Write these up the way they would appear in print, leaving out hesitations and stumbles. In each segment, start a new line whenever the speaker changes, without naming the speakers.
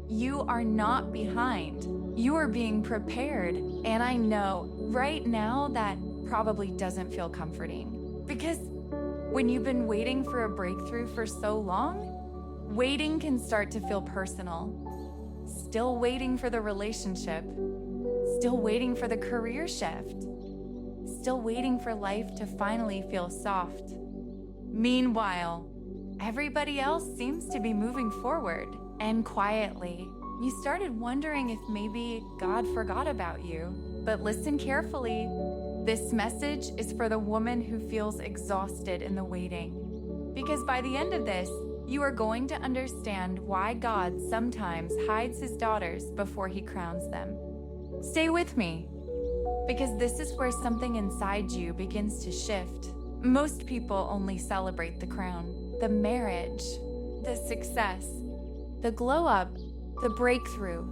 You are not behind. You are being prepared. And I know right now that probably doesn't feel comforting because when you've been waiting for a breakthrough for so long, waiting can start to feel personal. Still waiting for the relationship, still waiting for the career shift, still waiting for life to finally feel soft. Meanwhile, everybody else seems to be moving forward, and quietly, you started wondering if maybe God forgot about you. But listen carefully. This message is for the woman who feels exhausted in the waiting. Because by the end of this, you are going to understand why God sometimes hides his daughters before he crowns them. Stay with me, because this is where something inside you begins to shift. Most people only celebrate the crown, the marriage, the success, the glow up, the breakthrough.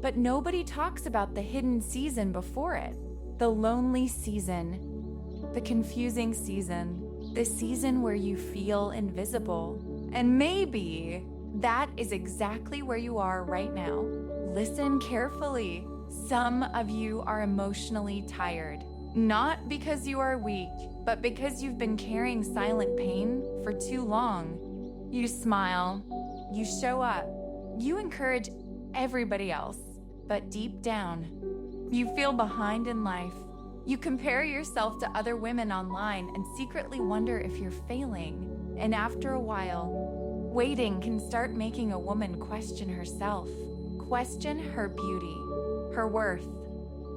But nobody talks about the hidden season before it, the lonely season, the confusing season, the season where you feel invisible. And maybe that is exactly where you are right now. Listen carefully. Some of you are emotionally tired, not because you are weak, but because you've been carrying silent pain for too long. You smile, you show up, you encourage everybody else, but deep down, you feel behind in life. You compare yourself to other women online and secretly wonder if you're failing. And after a while, waiting can start making a woman question herself, question her beauty, her worth,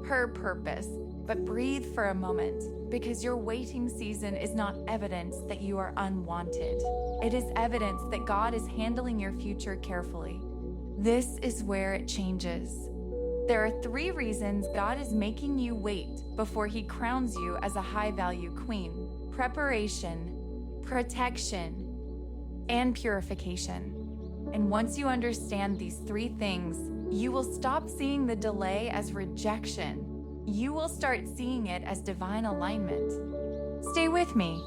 her purpose. But breathe for a moment, because your waiting season is not evidence that you are unwanted. It is evidence that God is handling your future carefully. This is where it changes. There are 3 reasons God is making you wait before he crowns you as a high-value queen: preparation, protection, and purification. And once you understand these 3 things, you will stop seeing the delay as rejection. You will start seeing it as divine alignment. Stay with me,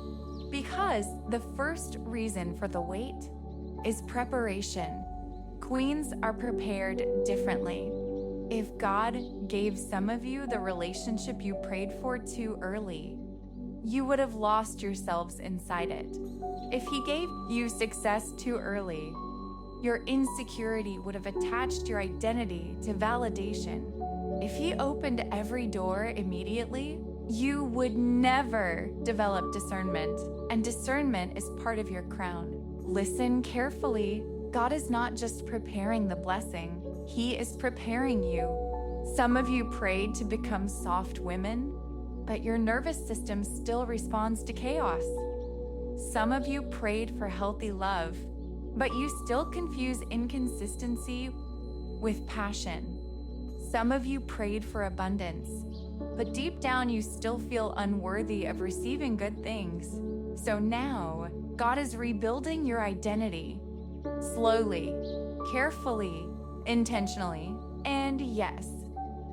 because the first reason for the wait is preparation. Queens are prepared differently. If God gave some of you the relationship you prayed for too early, you would have lost yourselves inside it. If he gave you success too early, your insecurity would have attached your identity to validation. If he opened every door immediately, you would never develop discernment, and discernment is part of your crown. Listen carefully. God is not just preparing the blessing, he is preparing you. Some of you prayed to become soft women, but your nervous system still responds to chaos. Some of you prayed for healthy love, but you still confuse inconsistency with passion. Some of you prayed for abundance, but deep down you still feel unworthy of receiving good things. So now, God is rebuilding your identity. Slowly, carefully, intentionally, and yes,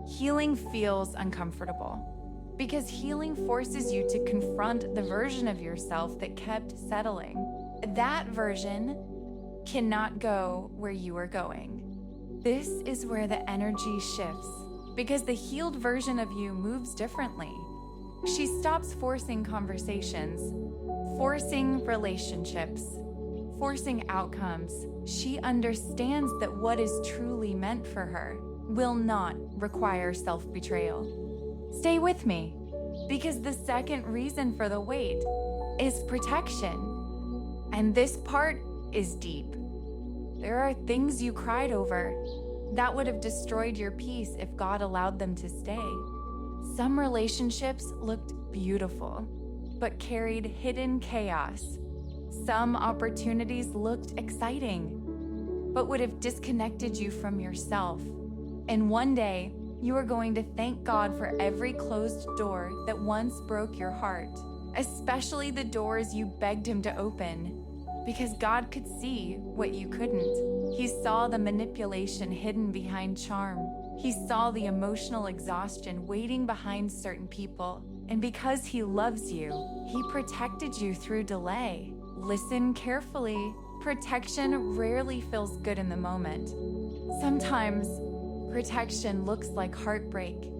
healing feels uncomfortable. Because healing forces you to confront the version of yourself that kept settling. That version cannot go where you are going. This is where the energy shifts, because the healed version of you moves differently. She stops forcing conversations, forcing relationships, forcing outcomes. She understands that what is truly meant for her will not require self-betrayal. Stay with me, because the second reason for the wait is protection. And this part is deep. There are things you cried over that would have destroyed your peace if God allowed them to stay. Some relationships looked beautiful, but carried hidden chaos. Some opportunities looked exciting, but would have disconnected you from yourself. And one day, you are going to thank God for every closed door that once broke your heart, especially the doors you begged him to open. Because God could see what you couldn't. He saw the manipulation hidden behind charm. He saw the emotional exhaustion waiting behind certain people. And because he loves you, he protected you through delay. Listen carefully. Protection rarely feels good in the moment. Sometimes protection looks like heartbreak.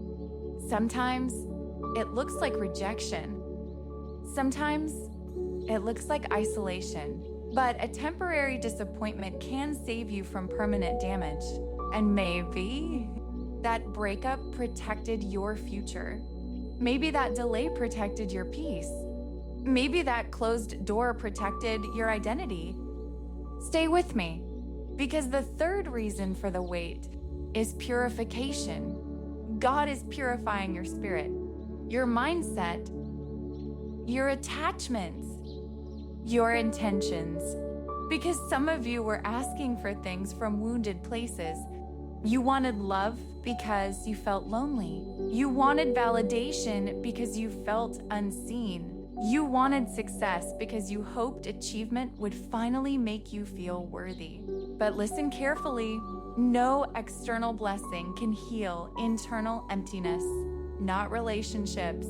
Sometimes it looks like rejection. Sometimes it looks like isolation. But a temporary disappointment can save you from permanent damage. And maybe that breakup protected your future. Maybe that delay protected your peace. Maybe that closed door protected your identity. Stay with me, because the third reason for the wait is purification. God is purifying your spirit, your mindset, your attachments, your intentions. Because some of you were asking for things from wounded places. You wanted love because you felt lonely. You wanted validation because you felt unseen. You wanted success because you hoped achievement would finally make you feel worthy. But listen carefully. No external blessing can heal internal emptiness. Not relationships,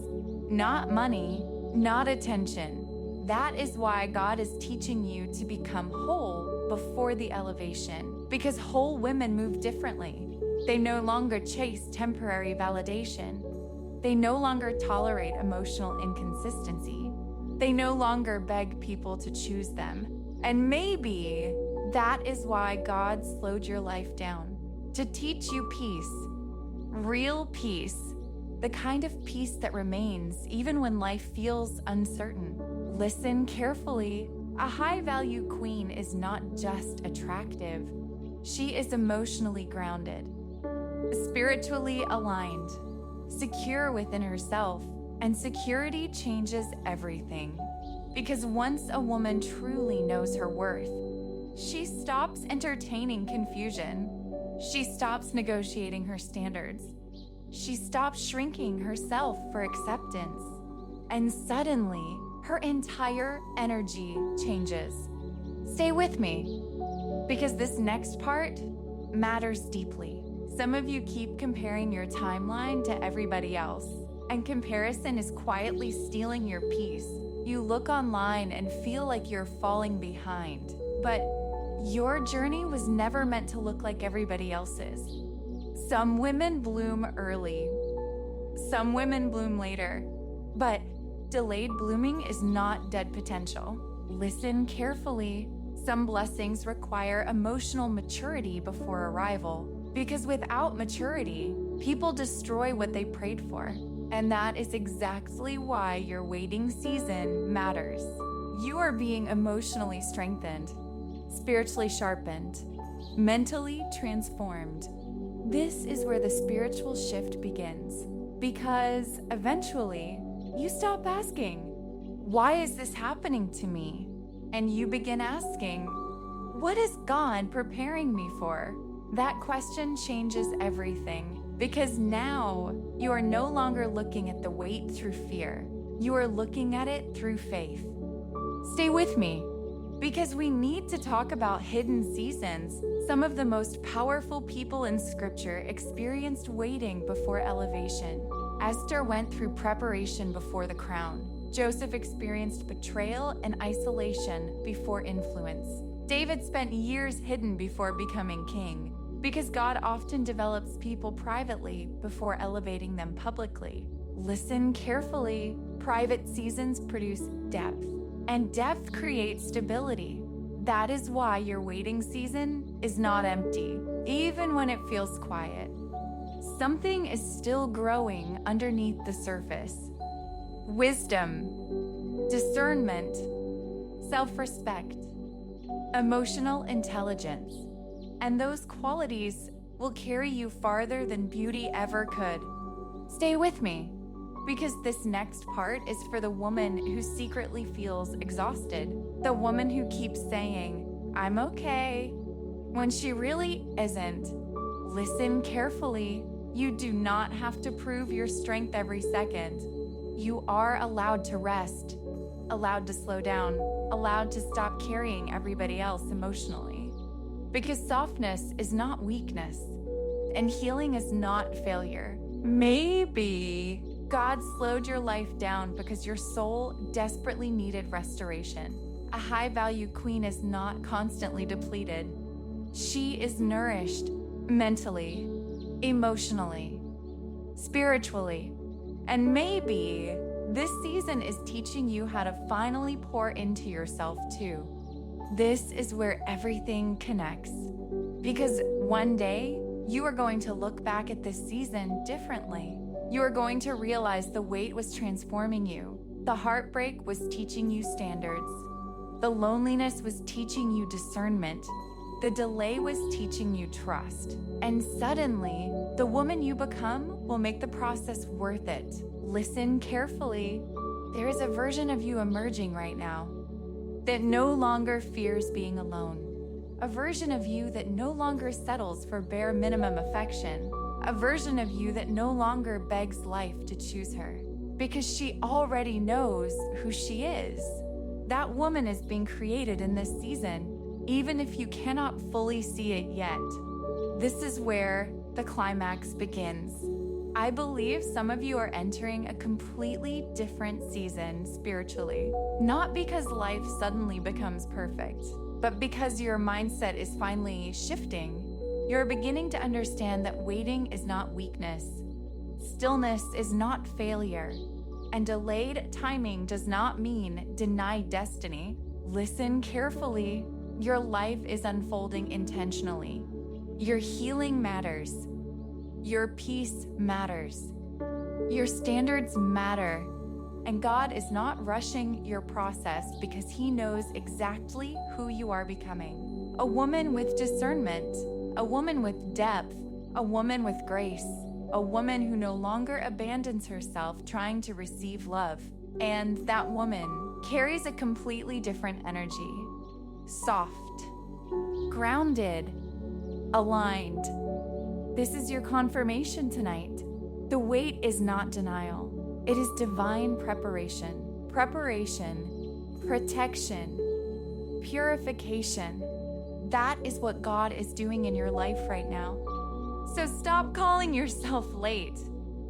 not money, not attention. That is why God is teaching you to become whole before the elevation. Because whole women move differently. They no longer chase temporary validation. They no longer tolerate emotional inconsistency. They no longer beg people to choose them. And maybe that is why God slowed your life down, to teach you peace, real peace, the kind of peace that remains even when life feels uncertain. Listen carefully. A high-value queen is not just attractive. She is emotionally grounded, spiritually aligned, secure within herself, and security changes everything. Because once a woman truly knows her worth, she stops entertaining confusion. She stops negotiating her standards. She stops shrinking herself for acceptance. And suddenly, her entire energy changes. Stay with me, because this next part matters deeply. Some of you keep comparing your timeline to everybody else, and comparison is quietly stealing your peace. You look online and feel like you're falling behind, but your journey was never meant to look like everybody else's. Some women bloom early, some women bloom later, but delayed blooming is not dead potential. Listen carefully. Some blessings require emotional maturity before arrival. Because without maturity, people destroy what they prayed for. And that is exactly why your waiting season matters. You are being emotionally strengthened, spiritually sharpened, mentally transformed. This is where the spiritual shift begins. Because eventually, you stop asking, why is this happening to me? And you begin asking, what is God preparing me for? That question changes everything, because now you are no longer looking at the wait through fear. You are looking at it through faith. Stay with me, because we need to talk about hidden seasons. Some of the most powerful people in Scripture experienced waiting before elevation. Esther went through preparation before the crown. Joseph experienced betrayal and isolation before influence. David spent years hidden before becoming king, because God often develops people privately before elevating them publicly. Listen carefully. Private seasons produce depth, and depth creates stability. That is why your waiting season is not empty, even when it feels quiet. Something is still growing underneath the surface. Wisdom, discernment, self-respect, emotional intelligence. And those qualities will carry you farther than beauty ever could. Stay with me, because this next part is for the woman who secretly feels exhausted. The woman who keeps saying, I'm okay, when she really isn't. Listen carefully. You do not have to prove your strength every second. You are allowed to rest, allowed to slow down, allowed to stop carrying everybody else emotionally. Because softness is not weakness, and healing is not failure. Maybe God slowed your life down because your soul desperately needed restoration. A high-value queen is not constantly depleted. She is nourished, mentally, emotionally, spiritually. And maybe this season is teaching you how to finally pour into yourself too. This is where everything connects. Because one day, you are going to look back at this season differently. You are going to realize the weight was transforming you. The heartbreak was teaching you standards. The loneliness was teaching you discernment. The delay was teaching you trust. And suddenly, the woman you become will make the process worth it. Listen carefully. There is a version of you emerging right now that no longer fears being alone. A version of you that no longer settles for bare minimum affection. A version of you that no longer begs life to choose her, because she already knows who she is. That woman is being created in this season, even if you cannot fully see it yet. This is where the climax begins. I believe some of you are entering a completely different season spiritually, not because life suddenly becomes perfect, but because your mindset is finally shifting. You're beginning to understand that waiting is not weakness, stillness is not failure, and delayed timing does not mean denied destiny. Listen carefully. Your life is unfolding intentionally. Your healing matters. Your peace matters. Your standards matter. And God is not rushing your process because He knows exactly who you are becoming. A woman with discernment, a woman with depth, a woman with grace, a woman who no longer abandons herself trying to receive love. And that woman carries a completely different energy. Soft, grounded, aligned. This is your confirmation tonight. The wait is not denial. It is divine preparation. Preparation, protection, purification. That is what God is doing in your life right now. So stop calling yourself late.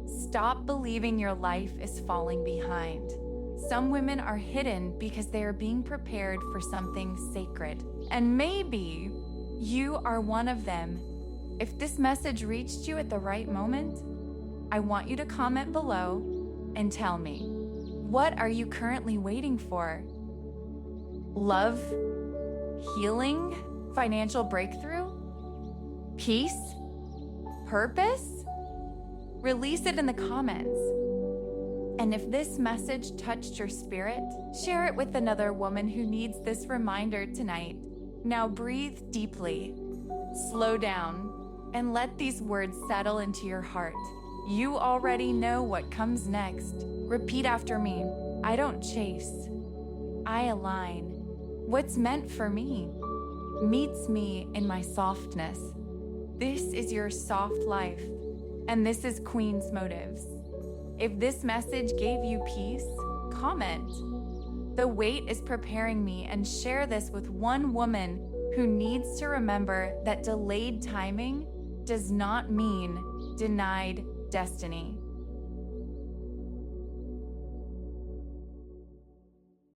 Stop believing your life is falling behind. Some women are hidden because they are being prepared for something sacred. And maybe you are one of them. If this message reached you at the right moment, I want you to comment below and tell me, what are you currently waiting for? Love? Healing? Financial breakthrough? Peace? Purpose? Release it in the comments. And if this message touched your spirit, share it with another woman who needs this reminder tonight. Now breathe deeply, slow down, and let these words settle into your heart. You already know what comes next. Repeat after me. I don't chase. I align. What's meant for me meets me in my softness. This is your soft life, and this is Queen's Motives. If this message gave you peace, comment. The wait is preparing me, and share this with one woman who needs to remember that delayed timing does not mean denied destiny.